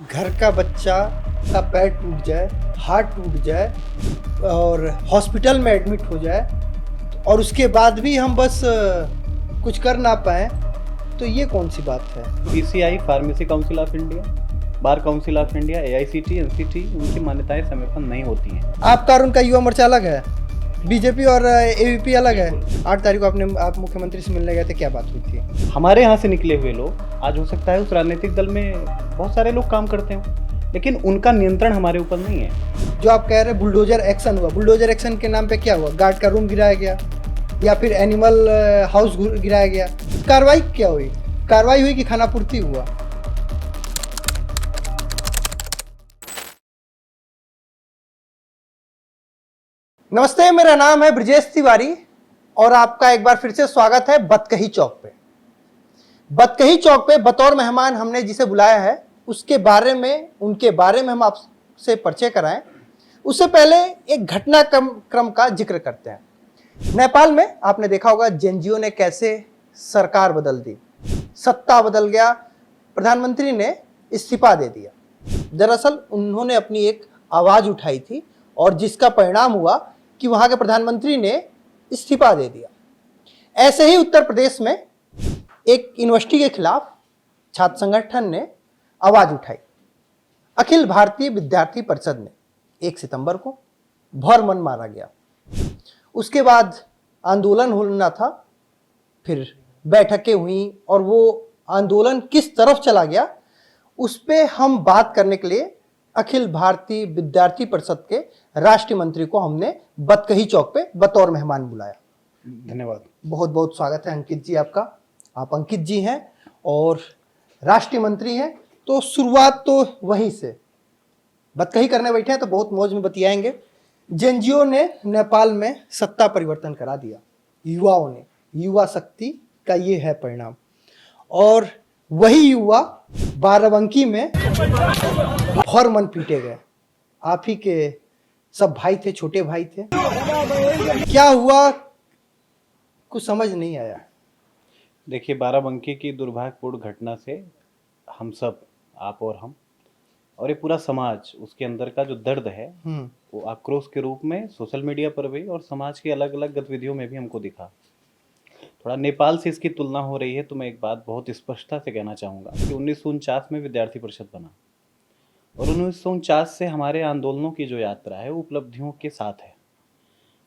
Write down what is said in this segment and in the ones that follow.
घर का बच्चा का पैर टूट जाए, हाथ टूट जाए और हॉस्पिटल में एडमिट हो जाए और उसके बाद भी हम बस कुछ कर ना पाएँ, तो ये कौन सी बात है? PCI, pharmacy council of India, bar council of India, AICT, NCT, उनकी मान्यताएं समय पर नहीं होती हैं। आपका और उनका युवा मोर्चा अलग है, बीजेपी और एबीपी अलग है। 8 तारीख को आप मुख्यमंत्री से मिलने गए थे, क्या बात हुई थी? हमारे यहाँ से निकले हुए लोग आज हो सकता है उस राजनीतिक दल में बहुत सारे लोग काम करते हो, लेकिन उनका नियंत्रण हमारे ऊपर नहीं है। जो आप कह रहे हैं बुलडोजर एक्शन हुआ, बुलडोजर एक्शन के नाम पे क्या हुआ? गार्ड का रूम गिराया गया या फिर एनिमल हाउस गिराया गया? कार्रवाई क्या हुई? कार्रवाई हुई कि खानापूर्ति हुआ? नमस्ते, मेरा नाम है ब्रजेश तिवारी और आपका एक बार फिर से स्वागत है बतकही चौक पे। बतकही चौक पे बतौर मेहमान हमने जिसे बुलाया है उसके बारे में, उनके बारे में हम आपसे परिचय कराएं। उससे पहले एक घटनाक्रम का जिक्र करते हैं। नेपाल में आपने देखा होगा जेएनजीओ ने कैसे सरकार बदल दी, सत्ता बदल गया, प्रधानमंत्री ने इस्तीफा दे दिया। दरअसल उन्होंने अपनी एक आवाज उठाई थी और जिसका परिणाम हुआ कि वहां के प्रधानमंत्री ने इस्तीफा दे दिया। ऐसे ही उत्तर प्रदेश में एक यूनिवर्सिटी के खिलाफ छात्र संगठन ने आवाज उठाई। अखिल भारतीय विद्यार्थी परिषद ने 1 सितंबर को भर मन मारा गया। उसके बाद आंदोलन होना था, फिर बैठकें हुई और वो आंदोलन किस तरफ चला गया उस पे हम बात करने के लिए अखिल भारतीय विद्यार्थी परिषद के राष्ट्रीय मंत्री को हमने बतकही चौक पे बतौर मेहमान बुलाया। धन्यवाद। बहुत बहुत स्वागत है अंकित जी आपका। आप अंकित जी हैं और राष्ट्रीय मंत्री हैं, तो शुरुआत तो वहीं से बतकही करने बैठे हैं तो बहुत मौज में बतियाएंगे। जेएनजीओ ने नेपाल में सत्ता परिवर्तन करा दिया, युवाओं ने, युवा शक्ति का ये है परिणाम। और वही युवा बाराबंकी में भर मन पीटे गए। आप ही के सब भाई थे, छोटे भाई थे। क्या हुआ कुछ समझ नहीं आया। देखिए, बाराबंकी की दुर्भाग्यपूर्ण घटना से हम सब, आप और हम और ये पूरा समाज, उसके अंदर का जो दर्द है वो आक्रोश के रूप में सोशल मीडिया पर भी और समाज की अलग अलग गतिविधियों में भी हमको दिखा। थोड़ा नेपाल से इसकी तुलना हो रही है तो मैं एक बात बहुत स्पष्टता से कहना चाहूँगा कि 1949 में विद्यार्थी परिषद बना और 1949 से हमारे आंदोलनों की जो यात्रा है वो उपलब्धियों के साथ है।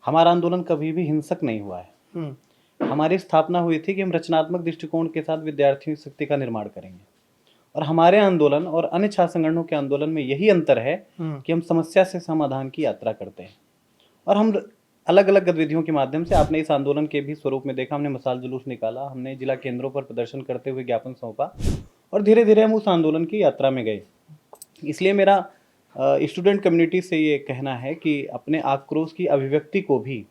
हमारा आंदोलन कभी भी हिंसक नहीं हुआ है। हमारी स्थापना हुई थी कि हम रचनात्मक दृष्टिकोण के साथ विद्यार्थियों की शक्ति का निर्माण करेंगे और हमारे आंदोलन और अन्य छात्र संगठनों के आंदोलन में यही अंतर है कि हम समस्या से समाधान की यात्रा करते हैं और हम अलग अलग गतिविधियों के माध्यम से, आपने इस आंदोलन के भी स्वरूप में देखा, हमने मसाल जुलूस निकाला, हमने जिला केंद्रों पर प्रदर्शन करते हुए ज्ञापन सौंपा और धीरे धीरे हम उस आंदोलन की यात्रा में गए। इसलिए मेरा स्टूडेंट कम्युनिटी से ये कहना है कि अपने आक्रोश की अभिव्यक्ति को भी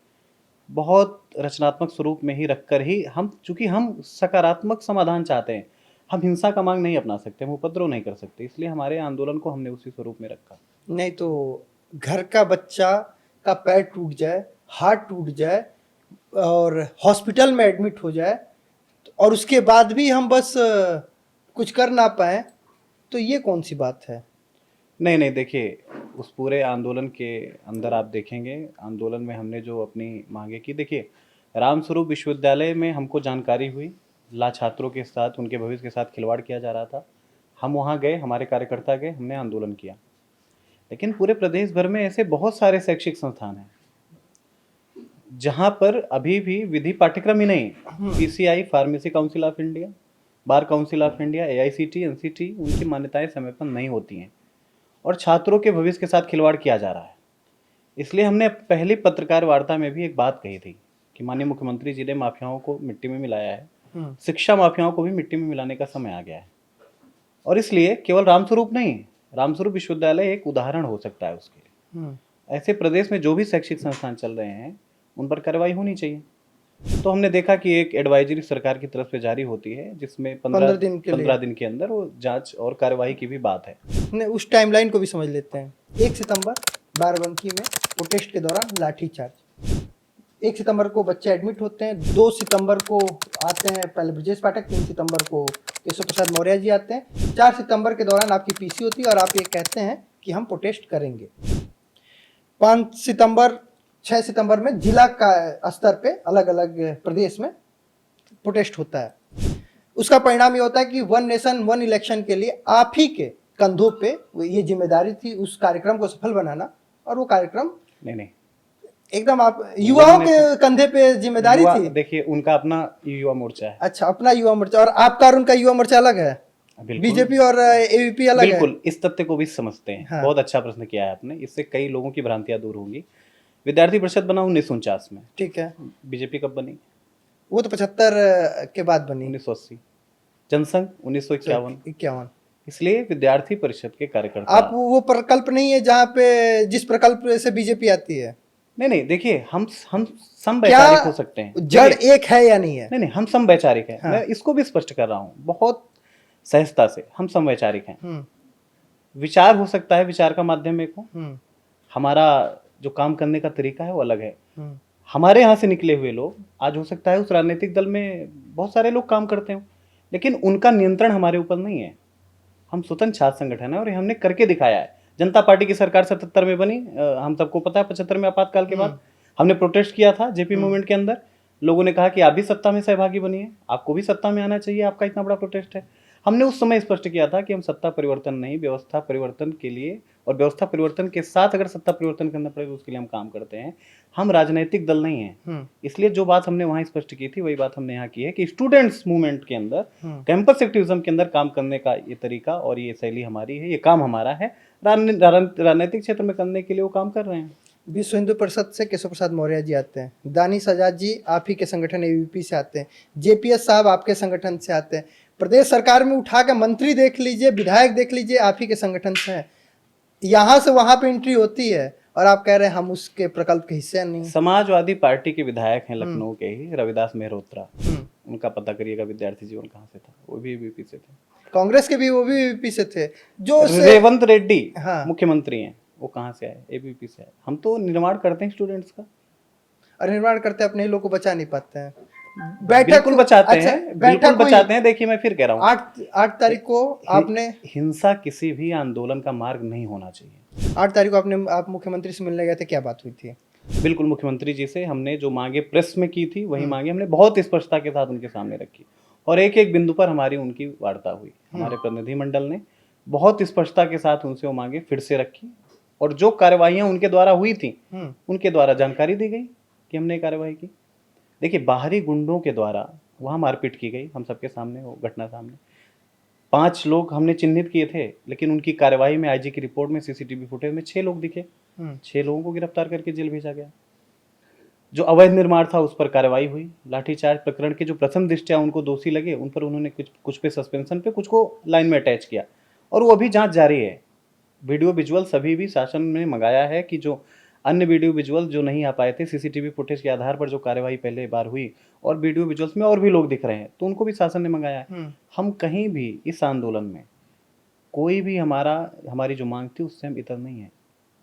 बहुत रचनात्मक स्वरूप में ही रखकर ही हम, चूंकि हम सकारात्मक समाधान चाहते हैं, हम हिंसा का मांग नहीं अपना सकते, हम उपद्रव नहीं कर सकते, इसलिए हमारे आंदोलन को हमने उसी स्वरूप में रखा। नहीं तो घर का बच्चा का पैर टूट जाए, हाथ टूट जाए और हॉस्पिटल में एडमिट हो जाए और उसके बाद भी हम बस कुछ कर ना पाएँ, तो ये कौन सी बात है? नहीं, देखिए, उस पूरे आंदोलन के अंदर आप देखेंगे, आंदोलन में हमने जो अपनी मांगे की, देखिए, रामस्वरूप विश्वविद्यालय में हमको जानकारी हुई छात्रों के साथ, उनके भविष्य के साथ खिलवाड़ किया जा रहा था। हम वहाँ गए, हमारे कार्यकर्ता गए, हमने आंदोलन किया। लेकिन पूरे प्रदेश भर में ऐसे बहुत सारे शैक्षिक संस्थान हैं जहाँ पर अभी भी विधि पाठ्यक्रम ही नहीं, PCI, pharmacy council of India, bar council of India, AICT, NCT, उनकी मान्यताएं समय पर नहीं होती हैं और छात्रों के भविष्य के साथ खिलवाड़ किया जा रहा है। इसलिए हमने पहली पत्रकार वार्ता में भी एक बात कही थी कि माननीय मुख्यमंत्री जी ने माफियाओं को मिट्टी में मिलाया है, शिक्षा माफियाओं को भी मिट्टी में मिलाने का समय आ गया है और इसलिए केवल रामस्वरूप नहीं, रामस्वरूप विश्वविद्यालय एक उदाहरण हो सकता है उसके लिए। ऐसे प्रदेश में जो भी शैक्षिक संस्थान चल रहे हैं उन पर कार्रवाई होनी चाहिए। तो हमने देखा कि एक एडवाइजरी सरकार की तरफ से जारी होती है जिसमें 15 दिन के अंदर वो जांच और कार्यवाही की भी बात है। ने उस टाइमलाइन को भी समझ लेते हैं। 1 सितंबर बाराबंकी में प्रोटेस्ट के दौरान लाठीचार्ज। 1 सितंबर को बच्चे एडमिट होते हैं, 2 सितंबर को आते हैं पहले ब्रजेश पाठक, 3 सितंबर को केशव प्रसाद मौर्य जी आते हैं। 4 सितंबर के दौरान आपकी पीसी होती है और आप ये कहते हैं कि हम प्रोटेस्ट करेंगे। 5 सितंबर 6 सितंबर में जिला का स्तर पे अलग अलग प्रदेश में प्रोटेस्ट होता है। उसका परिणाम ये होता है कि वन नेशन वन इलेक्शन के लिए आप ही के कंधों पे ये जिम्मेदारी थी उस कार्यक्रम को सफल बनाना, और वो कार्यक्रम नहीं, एकदम आप युवाओं के कंधे पे जिम्मेदारी थी। देखिए उनका अपना युवा मोर्चा है। अच्छा, अपना युवा मोर्चा, और आपका और उनका युवा मोर्चा अलग है? बीजेपी और एबीपी अलग है? बिल्कुल, इस तथ्य को भी समझते हैं। हाँ। बहुत अच्छा प्रश्न किया है आपने, इससे कई लोगों की भ्रांतियां दूर होंगी। विद्यार्थी परिषद बना 1949 में। ठीक है। बीजेपी कब बनी? वो तो 75 के बाद बनी। 1980। जनसंघ 1951। 51। इसलिए विद्यार्थी परिषद के कार्यकर्ता, आप वो प्रकल्प नहीं है जहाँ पे जिस प्रकल्प से बीजेपी आती है? नहीं, देखिए हम समवैचारिक हो सकते हैं। जड़ एक है या नहीं है? नहीं, हम समवैचारिक हैं। हाँ। मैं इसको भी स्पष्ट कर रहा हूँ बहुत सहजता से, हम समवैचारिक हैं। विचार हो सकता है, विचार का माध्यम एक हो, हमारा जो काम करने का तरीका है वो अलग है। हमारे यहाँ से निकले हुए लोग आज हो सकता है उस राजनीतिक दल में बहुत सारे लोग काम करते हो, लेकिन उनका नियंत्रण हमारे ऊपर नहीं है। हम स्वतंत्र छात्र संगठन है और हमने करके दिखाया है। जनता पार्टी की सरकार 77 में बनी, हम सबको पता है। 75 में आपातकाल के बाद हमने प्रोटेस्ट किया था जेपी मूवमेंट के अंदर। लोगों ने कहा कि आप भी सत्ता में सहभागी बनिए, आपको भी सत्ता में आना चाहिए, आपका इतना बड़ा प्रोटेस्ट है। हमने उस समय स्पष्ट किया था कि हम सत्ता परिवर्तन नहीं, व्यवस्था परिवर्तन के लिए, और व्यवस्था परिवर्तन के साथ अगर सत्ता परिवर्तन करना पड़े तो उसके लिए हम काम करते हैं। हम राजनीतिक दल नहीं हैं। इसलिए जो बात हमने वहां स्पष्ट की थी वही बात हमने यहाँ की है कि स्टूडेंट्स मूवमेंट के अंदर, कैंपस एक्टिविज्म के अंदर काम करने का ये तरीका और ये शैली हमारी है, ये काम हमारा है। राजनीतिक क्षेत्र में करने के लिए वो काम कर रहे हैं। विश्व हिंदू परिषद से केशव प्रसाद मौर्य जी आते हैं। दानिश आजाद जी आप ही के संगठन एबीपी से आते हैं। जेपीएस साहब आपके संगठन से आते हैं। प्रदेश सरकार में उठा के मंत्री देख लीजिए, विधायक देख लीजिए, आप ही के संगठन से हैं। यहाँ से वहां पे एंट्री होती है और आप कह रहे हैं हम उसके प्रकल्प के हिस्से नहीं। समाजवादी पार्टी के विधायक हैं लखनऊ के ही, रविदास मेहरोत्रा। उनका पता करिएगा विद्यार्थी जीवन कहाँ से था, वो भी एबीपी से थे। कांग्रेस के भी वो भी एबीपी से थे। जो रेवंत रेड्डी हाँ। मुख्यमंत्री हैं, वो कहाँ से आए? एबीपी से आए। हम तो निर्माण करते हैं स्टूडेंट्स का, और निर्माण करते अपने लोग को बचा नहीं पाते हैं। बैठक बिल्कुल बचाते अच्छा, हैं, बिल्कुल बचाते हैं। देखिए मैं फिर कह रहा हूँ, 8 तारीख को आपने हिंसा किसी भी आंदोलन का मार्ग नहीं होना चाहिए। 8 तारीख को आप मुख्यमंत्री से मिलने गए थे, क्या बात हुई थी? बिल्कुल, मुख्यमंत्री जी से हमने जो मांगे प्रेस में की थी वही मांगे हमने बहुत स्पष्टता के साथ उनके सामने रखी, और एक एक बिंदु पर हमारी उनकी वार्ता हुई। हमारे प्रतिनिधिमंडल ने बहुत स्पष्टता के साथ उनसे वो मांगे फिर से रखी, और जो कार्यवाहियां उनके द्वारा हुई थी उनके द्वारा जानकारी दी गई कि हमने कार्यवाही की। देखिए, बाहरी गुंडों के द्वारा वहाँ मारपीट की गई, हम सबके सामने वो घटना सामने। 5 लोग हमने चिन्हित किए थे, लेकिन उनकी कार्यवाही में आईजी की रिपोर्ट में सीसीटीवी फुटेज में 6 लोग दिखे। 6 लोगों को गिरफ्तार करके जेल भेजा गया। जो अवैध निर्माण था उस पर कार्रवाई हुई। लाठीचार्ज प्रकरण के जो प्रथम दृष्टया उनको दोषी लगे उन पर उन्होंने कुछ पे सस्पेंशन पे, कुछ को लाइन में अटैच किया, और वो अभी जांच जारी है। वीडियो विजुअल सभी भी शासन ने मंगाया है कि जो अन्य वीडियो विजुअल जो नहीं आ पाए थे सीसीटीवी फुटेज के आधार पर जो कार्यवाही पहले बार हुई, और वीडियो विजुअल्स में और भी लोग दिख रहे हैं, तो उनको भी शासन ने मंगाया है। हम कहीं भी इस आंदोलन में कोई भी हमारी जो मांग थी उससे हम इतर नहीं है,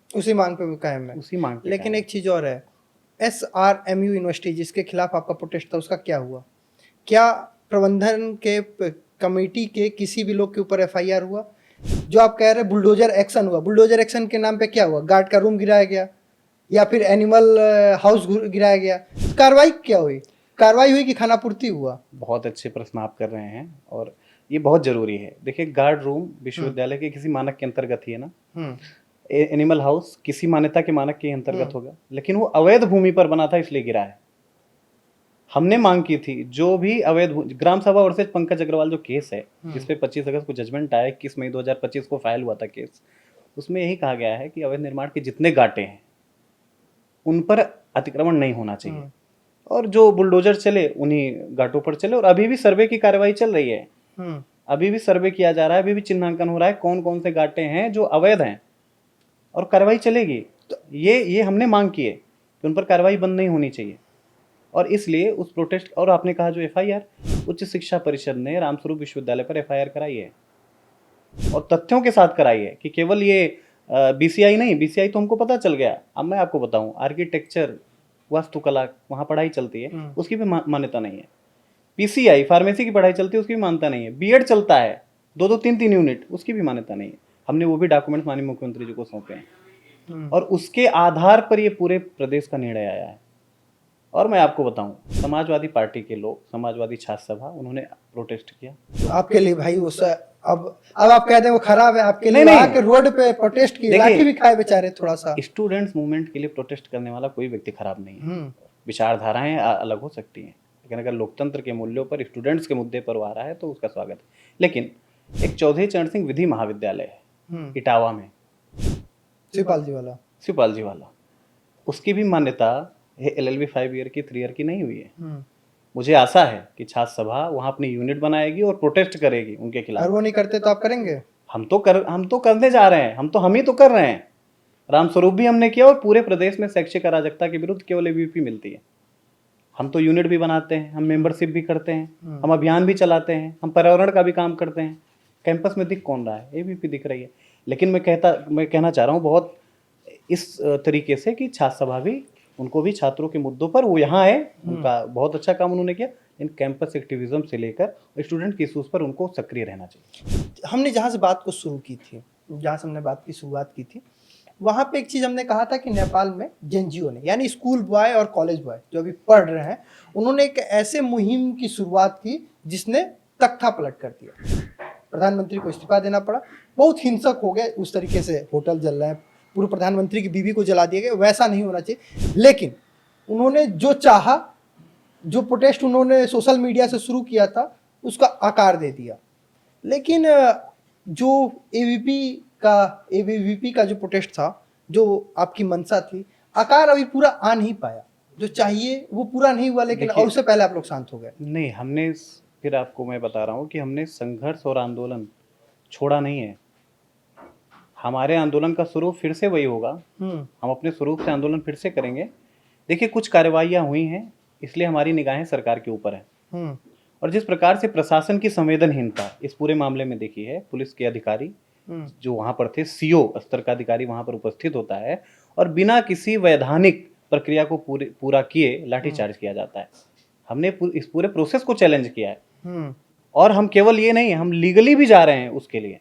उसी मांग पे कायम है, उसी मांग पे। लेकिन एक चीज और है, SRMU यूनिवर्सिटी जिसके खिलाफ आपका प्रोटेस्ट था उसका क्या हुआ? क्या प्रबंधन के कमेटी के किसी भी लोग के ऊपर FIR हुआ? जो आप कह रहे बुलडोजर एक्शन हुआ, बुलडोजर एक्शन के नाम पे क्या हुआ? गार्ड का रूम गिराया गया या फिर एनिमल हाउस गिराया गया? कार्रवाई क्या हुई? कार्रवाई हुई कि खानापूर्ति हुआ? बहुत अच्छे प्रश्न आप कर रहे हैं और ये बहुत जरूरी है। देखिए, गार्ड रूम विश्वविद्यालय के किसी मानक के अंतर्गत ही है ना, एनिमल हाउस किसी मान्यता के मानक के अंतर्गत होगा, लेकिन वो अवैध भूमि पर बना था इसलिए गिरा है। हमने मांग की थी जो भी अवैध ग्राम सभा वर्सेज पंकज अग्रवाल जो केस है जिसपे 25 अगस्त को जजमेंट आया, 21 मई 2025 को फाइल हुआ था केस, उसमें यही कहा गया है कि अवैध निर्माण के जितने गाटे हैं उन पर अतिक्रमण नहीं होना चाहिए, और जो बुलडोजर चले उन्हीं घाटों पर चले। और अभी भी सर्वे की कार्रवाई चल रही है, अभी भी सर्वे किया जा रहा है, अभी भी चिन्हांकन हो रहा है कौन कौन से घाटे हैं जो अवैध हैं, और कार्रवाई चलेगी। तो ये हमने मांग की है कि उन पर कार्रवाई बंद नहीं होनी चाहिए, और इसलिए उस प्रोटेस्ट। और आपने कहा जो FIR, उच्च शिक्षा परिषद ने रामस्वरूप विश्वविद्यालय पर FIR कराई है, और तथ्यों के साथ कराई है कि केवल ये BCI नहीं, BCI तो हमको पता चल गया। अब मैं आपको बताऊं, आर्किटेक्चर वास्तुकला वहाँ पढ़ाई चलती है, उसकी भी मान्यता नहीं है। पीसीआई फार्मेसी की पढ़ाई चलती है, उसकी भी मान्यता नहीं है। बीएड चलता है 2-2 3-3 यूनिट, उसकी भी मान्यता नहीं है। हमने वो भी डॉक्यूमेंट माननीय मुख्यमंत्री जी को सौंपे हैं और उसके आधार पर ये पूरे प्रदेश का निर्णय आया है। और मैं आपको बताऊं, समाजवादी पार्टी के लोग, समाजवादी छात्र सभा, उन्होंने प्रोटेस्ट किया। आपके लिए भाई अब आप कहते हैं वो खराब है आपके लिए, नहीं, वहाँ के रोड पे प्रोटेस्ट किए, देखिए, लाठी भी खाए बेचारे थोड़ा सा। स्टूडेंट्स मूवमेंट के लिए प्रोटेस्ट करने वाला कोई व्यक्ति खराब नहीं है। विचारधाराएं अलग हो सकती हैं, लेकिन अगर लोकतंत्र के मूल्यों पर, स्टूडेंट्स के मुद्दे पर वो आ रहा है तो उसका स्वागत है। लेकिन एक चौधरी चरण सिंह विधि महाविद्यालय है इटावा में, शिवपाल जी वाला, उसकी भी मान्यता LLB 5 ईयर की 3 ईयर की नहीं हुई है। मुझे आशा है कि छात्र सभा वहां अपनी यूनिट बनाएगी और प्रोटेस्ट करेगी उनके खिलाफ। अगर वो नहीं करते तो आप करेंगे? हम तो करने जा रहे हैं, हम ही तो कर रहे हैं। रामस्वरूप भी हमने किया और पूरे प्रदेश में शैक्षिक अराजकता के विरुद्ध केवल ABVP मिलती है। हम तो यूनिट भी बनाते हैं, हम मेंबरशिप भी करते हैं, हम अभियान भी चलाते हैं, हम पर्यावरण का भी काम करते हैं। कैंपस में दिख कौन रहा है? ABVP दिख रही है। लेकिन मैं कहना चाह रहा हूँ बहुत इस तरीके से कि छात्र सभा भी, उनको भी छात्रों के मुद्दों पर, वो यहाँ है, उनका बहुत अच्छा काम उन्होंने किया। इन कैंपस एक्टिविज्म से लेकर स्टूडेंट के इशूज पर उनको सक्रिय रहना चाहिए। हमने जहाँ से बात को शुरू की थी, जहाँ से हमने बात की शुरुआत की थी, वहाँ पे एक चीज़ हमने कहा था कि नेपाल में जेएनजीओ ने, यानी स्कूल बॉय और कॉलेज बॉय जो अभी पढ़ रहे हैं, उन्होंने एक ऐसे मुहिम की शुरुआत की जिसने तख्ता पलट कर दिया। प्रधानमंत्री को इस्तीफा देना पड़ा, बहुत हिंसक हो गए उस तरीके से, होटल जल रहे हैं, पूर्व प्रधानमंत्री की बीवी को जला दिया गया, वैसा नहीं होना चाहिए। लेकिन उन्होंने जो चाहा, जो प्रोटेस्ट उन्होंने सोशल मीडिया से शुरू किया था, उसका आकार दे दिया। लेकिन जो ABVP का जो प्रोटेस्ट था, जो आपकी मंशा थी, आकार अभी पूरा आ नहीं पाया, जो चाहिए वो पूरा नहीं हुआ। लेकिन और उससे पहले आप लोग शांत हो गए। नहीं, हमने, फिर आपको मैं बता रहा हूँ कि हमने संघर्ष और आंदोलन छोड़ा नहीं है। हमारे आंदोलन का स्वरूप फिर से वही होगा, हम अपने स्वरूप से आंदोलन फिर से करेंगे। देखिए, कुछ कार्रवाइयाँ हुई हैं, इसलिए हमारी निगाहें सरकार के ऊपर है। और जिस प्रकार से प्रशासन की संवेदनहीनता इस पूरे मामले में देखी है, पुलिस के अधिकारी जो वहां पर थे, CO स्तर का अधिकारी वहां पर उपस्थित होता है और बिना किसी वैधानिक प्रक्रिया को पूरा किए लाठीचार्ज किया जाता है। हमने इस पूरे प्रोसेस को चैलेंज किया है और हम केवल ये नहीं, हम लीगली भी जा रहे हैं उसके लिए।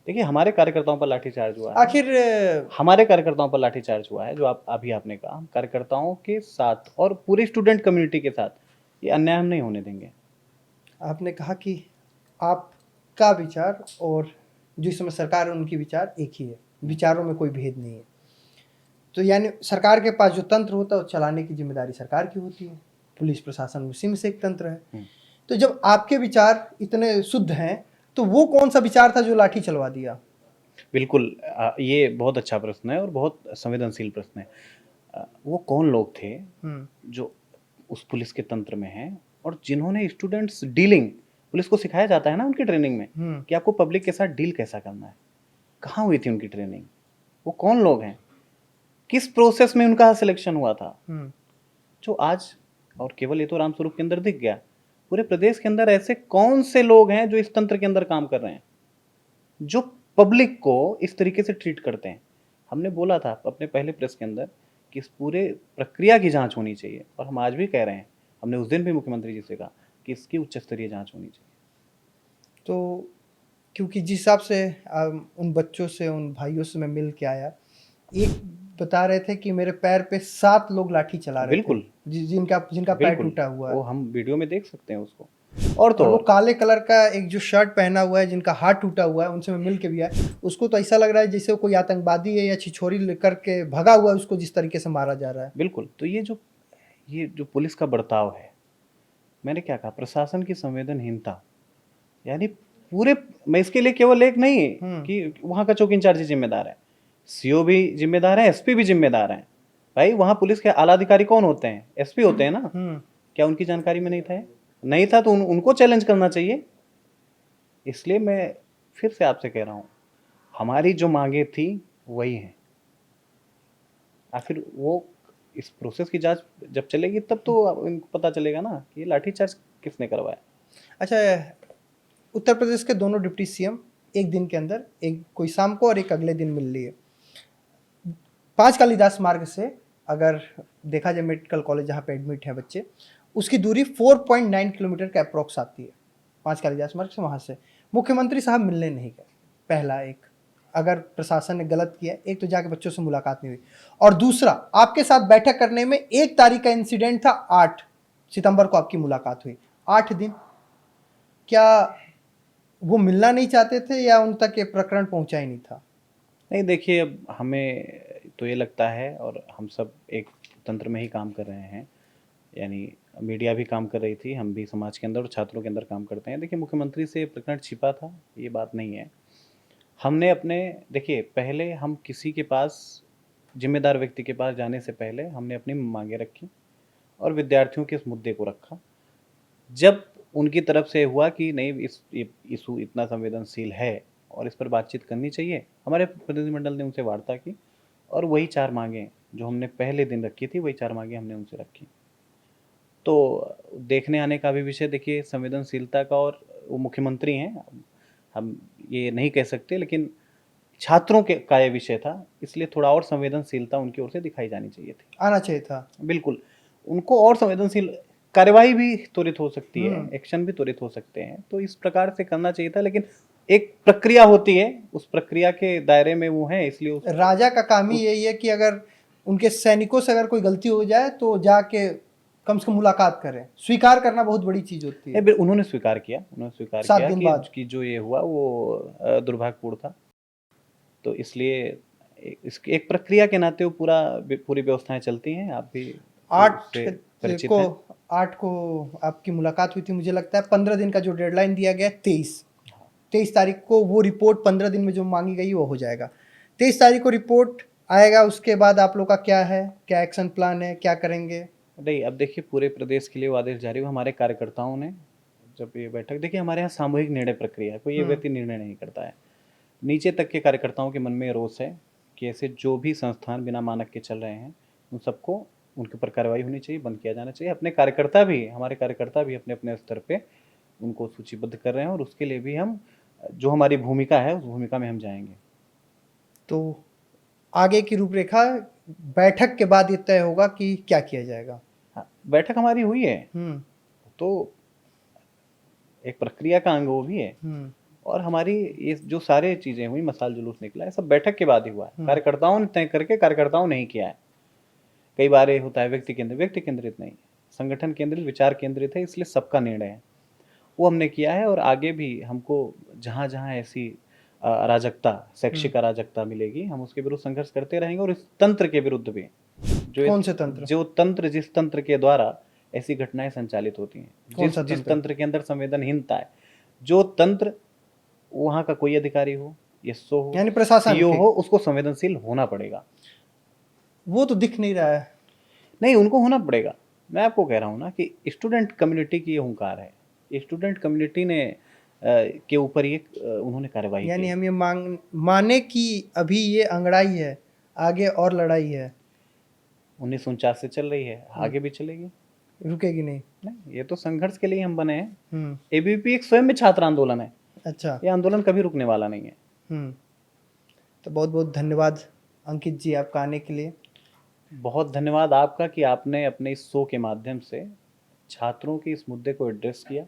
देखिए, हमारे कार्यकर्ताओं पर लाठीचार्ज हुआ है, आखिर हमारे कार्यकर्ताओं पर लाठीचार्ज हुआ है, जो आपने कहा, हम कार्यकर्ताओं के साथ और पूरे स्टूडेंट कम्युनिटी के साथ ये अन्याय हम नहीं होने देंगे। आपने कहा कि आपका विचार और जो इस समय सरकार है उनकी विचार एक ही है, विचारों में कोई भेद नहीं है। तो यानी सरकार के पास जो तंत्र होता है वो चलाने की जिम्मेदारी सरकार की होती है, पुलिस प्रशासन उसी में से एक तंत्र है। तो जब आपके विचार इतने शुद्ध हैं, तो वो कौन सा विचार था जो लाठी चलवा दिया? बिल्कुल, ये बहुत अच्छा प्रश्न है और बहुत संवेदनशील प्रश्न है। वो कौन लोग थे जो उस पुलिस के तंत्र में हैं और जिन्होंने स्टूडेंट्स डीलिंग, पुलिस को सिखाया जाता है ना उनकी ट्रेनिंग में कि आपको पब्लिक के साथ डील कैसा करना है, कहाँ हुई थी उनकी ट्रेनिंग? वो कौन लोग हैं? किस प्रोसेस में उनका सिलेक्शन हुआ था? जो आज, और केवल ये तो रामस्वरूप के अंदर दिख गया, पूरे प्रदेश के अंदर ऐसे कौन से लोग हैं जो इस तंत्र के अंदर काम कर रहे हैं, जो पब्लिक को इस तरीके से ट्रीट करते हैं? हमने बोला था अपने पहले प्रेस के अंदर कि इस पूरे प्रक्रिया की जांच होनी चाहिए, और हम आज भी कह रहे हैं, हमने उस दिन भी मुख्यमंत्री जी से कहा कि इसकी उच्च स्तरीय जांच होनी चाहिए। तो क्योंकि जिस हिसाब से उन बच्चों से, उन भाइयों से मैं मिल के आया, एक बता रहे थे कि मेरे पैर पे 7 लोग लाठी चला रहे बिल्कुल थे, जिनका पैर टूटा हुआ है। वो हम वीडियो में देख सकते हैं उसको। और तो वो काले कलर का एक जो शर्ट पहना हुआ है, जिनका हाथ टूटा हुआ है, उनसे मैं मिल के भी आया, उसको तो ऐसा लग रहा है जैसे कोई आतंकवादी है या छिछोरी लेकर के भगा हुआ है, उसको जिस तरीके से मारा जा रहा है। बिल्कुल। तो ये जो पुलिस का बर्ताव है, मैंने क्या कहा, प्रशासन की संवेदनहीनता, यानी पूरे, मैं इसके लिए केवल एक नहीं कि वहां का चौकी इंचार्ज जिम्मेदार है, CO भी जिम्मेदार है, SP भी जिम्मेदार है। भाई, वहां पुलिस के आला अधिकारी कौन होते हैं? SP होते हैं ना। क्या उनकी जानकारी में नहीं था तो उनको चैलेंज करना चाहिए। इसलिए मैं फिर से आपसे कह रहा हूं, हमारी जो मांगे थी वही है। आखिर वो इस प्रोसेस की जांच जब चलेगी तब तो इनको पता चलेगा ना कि ये लाठीचार्ज किसने करवाया। अच्छा, उत्तर प्रदेश के दोनों डिप्टी CM एक दिन के अंदर, एक कोई शाम को और एक अगले दिन मिल लिए। 5 कालिदास मार्ग से अगर देखा जाए, मेडिकल कॉलेज जहाँ पे एडमिट है बच्चे, उसकी दूरी 4.9 किलोमीटर के अप्रोक्स आती है 5 कालिदास मार्ग से। वहाँ से मुख्यमंत्री साहब मिलने नहीं गए। पहला एक, अगर प्रशासन ने गलत किया, एक तो जाके बच्चों से मुलाकात नहीं हुई, और दूसरा आपके साथ बैठक करने में 1 तारीख का इंसिडेंट था, 8 सितंबर को आपकी मुलाकात हुई। 8 दिन क्या वो मिलना नहीं चाहते थे या उन तक ये प्रकरण पहुंचा ही नहीं था? नहीं, देखिए, अब हमें तो ये लगता है, और हम सब एक तंत्र में ही काम कर रहे हैं, यानी मीडिया भी काम कर रही थी, हम भी समाज के अंदर और छात्रों के अंदर काम करते हैं। देखिए, मुख्यमंत्री से प्रकरण छिपा था, ये बात नहीं है। हमने अपने, देखिए, पहले हम किसी के पास, जिम्मेदार व्यक्ति के पास जाने से पहले हमने अपनी मांगे रखी और विद्यार्थियों के इस मुद्दे को रखा। जब उनकी तरफ से हुआ कि नहीं, इस इशू इतना संवेदनशील है और इस पर बातचीत करनी चाहिए, हमारे प्रतिनिधिमंडल ने उनसे वार्ता की और वही 4 मांगें जो हमने पहले दिन रखी थी, वही 4 मांगें हमने उनसे रखी। तो देखने आने का भी विषय, देखिए, संवेदनशीलता का, और वो मुख्यमंत्री हैं, हम ये नहीं कह सकते, लेकिन छात्रों के का ये विषय था, इसलिए थोड़ा और संवेदनशीलता उनकी ओर से दिखाई जानी चाहिए थी। आना चाहिए था। बिल्कुल, उनको और संवेदनशील कार्यवाही भी त्वरित हो सकती है, एक्शन भी त्वरित हो सकते हैं, तो इस प्रकार से करना चाहिए था। लेकिन एक प्रक्रिया होती है, उस प्रक्रिया के दायरे में वो है, इसलिए राजा का काम ही यही है कि अगर उनके सैनिकों से अगर कोई गलती हो जाए तो जाके कम से कम मुलाकात करें। स्वीकार करना बहुत बड़ी चीज होती है। उन्होंने स्वीकार किया, 7 दिन बाद कि जो ये हुआ वो दुर्भाग्यपूर्ण था। तो इसलिए एक प्रक्रिया के नाते वो पूरी व्यवस्थाएं चलती हैं। आप भी 8 को आपकी मुलाकात हुई थी, मुझे लगता है 15 दिन का जो डेडलाइन दिया गया, 23 तारीख को वो रिपोर्ट 15 दिन में जो मांगी गई वो हो जाएगा। 23 तारीख को रिपोर्ट आएगा, उसके बाद आप लोग का क्या है, क्या एक्शन प्लान है, क्या करेंगे? नहीं, अब देखिए, पूरे प्रदेश के लिए वो आदेश जारी हुआ। हमारे कार्यकर्ताओं ने जब ये बैठक, देखिए, हमारे यहाँ सामूहिक निर्णय प्रक्रिया है, कोई ये व्यक्ति निर्णय नहीं करता है। नीचे तक के कार्यकर्ताओं के मन में रोष है कि ऐसे जो भी संस्थान बिना मानक के चल रहे हैं, उन सबको, उनके ऊपर कार्रवाई होनी चाहिए, बंद किया जाना चाहिए। हमारे कार्यकर्ता भी अपने अपने स्तर पे उनको सूचीबद्ध कर रहे हैं, और उसके लिए भी हम, जो हमारी भूमिका है, उस भूमिका में हम जाएंगे। तो आगे की रूपरेखा बैठक के बाद ये तय होगा कि क्या किया जाएगा। हाँ, बैठक हमारी हुई है, तो एक प्रक्रिया का अंग वो भी है, और हमारी ये जो सारे चीजें हुई, मसाल जुलूस निकला है, सब बैठक के बाद ही हुआ है। कार्यकर्ताओं ने तय करके कार्यकर्ताओं ने ही किया है। कई बार ये होता है व्यक्ति केंद्रित नहीं, संगठन केंद्रित, विचार केंद्रित है, इसलिए सबका निर्णय है, वो हमने किया है। और आगे भी हमको जहाँ जहाँ ऐसी अराजकता, शैक्षिक अराजकता मिलेगी, हम उसके विरुद्ध संघर्ष करते रहेंगे। और इस तंत्र के विरुद्ध भी, कौन से तंत्र? जिस तंत्र के द्वारा ऐसी घटनाएं संचालित होती हैं, जिस तंत्र के अंदर संवेदनहीनता है, जो तंत्र, वहां का कोई अधिकारी हो, एसओ हो, यानी प्रशासन हो, उसको संवेदनशील होना पड़ेगा। वो तो दिख नहीं रहा है। नहीं, उनको होना पड़ेगा। मैं आपको कह रहा हूँ ना कि स्टूडेंट कम्युनिटी की ये हुंकार है, स्टूडेंट कम्युनिटी ने के ऊपर ये उन्होंने कार्रवाई, यानी हम ये माने कि अभी ये अंगड़ाई है, आगे और लड़ाई है। 1949 से चल रही है, आगे भी चलेगी, रुकेगी नहीं। ये तो संघर्ष के लिए हम बने हैं। एबीवीपी एक स्वयं में छात्र आंदोलन है। अच्छा, ये आंदोलन कभी रुकने वाला नहीं है। तो बहुत बहुत धन्यवाद अंकित जी आपका आने के लिए। बहुत धन्यवाद आपका कि आपने अपने इस शो के माध्यम से छात्रों के इस मुद्दे को एड्रेस किया,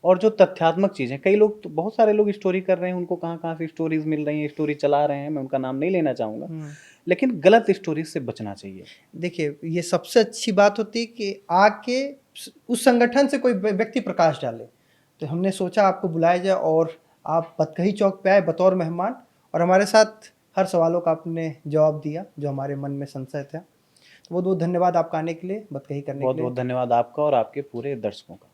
और जो तथ्यात्मक चीज़ें, कई लोग तो, बहुत सारे लोग स्टोरी कर रहे हैं, उनको कहाँ कहाँ से स्टोरीज मिल रही हैं, स्टोरी चला रहे हैं, मैं उनका नाम नहीं लेना चाहूँगा, लेकिन गलत स्टोरीज से बचना चाहिए। देखिए, ये सबसे अच्छी बात होती है कि आके उस संगठन से कोई व्यक्ति प्रकाश डाले। तो हमने सोचा आपको बुलाया जाए और आप बतकही चौक पे आए बतौर मेहमान, और हमारे साथ हर सवालों का आपने जवाब दिया जो हमारे मन में संशय था। तो बहुत बहुत धन्यवाद आपका आने के लिए, बतकही करने के लिए। बहुत बहुत धन्यवाद आपका और आपके पूरे दर्शकों का।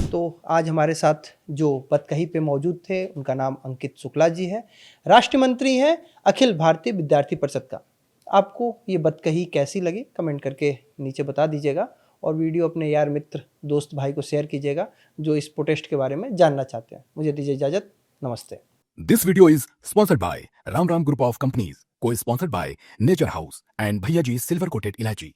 तो आज हमारे साथ जो बतकही पे मौजूद थे, उनका नाम अंकित शुक्ला जी है, राष्ट्रीय मंत्री हैं अखिल भारतीय विद्यार्थी परिषद का। आपको ये बतकही कैसी लगी कमेंट करके नीचे बता दीजिएगा, और वीडियो अपने यार मित्र दोस्त भाई को शेयर कीजिएगा जो इस प्रोटेस्ट के बारे में जानना चाहते हैं। मुझे दीजिए इजाजत, नमस्ते। This video is sponsored by Ram Group of Companies, co-sponsored by Nature House and Bhaiya Ji Silver Coated Ilaichi.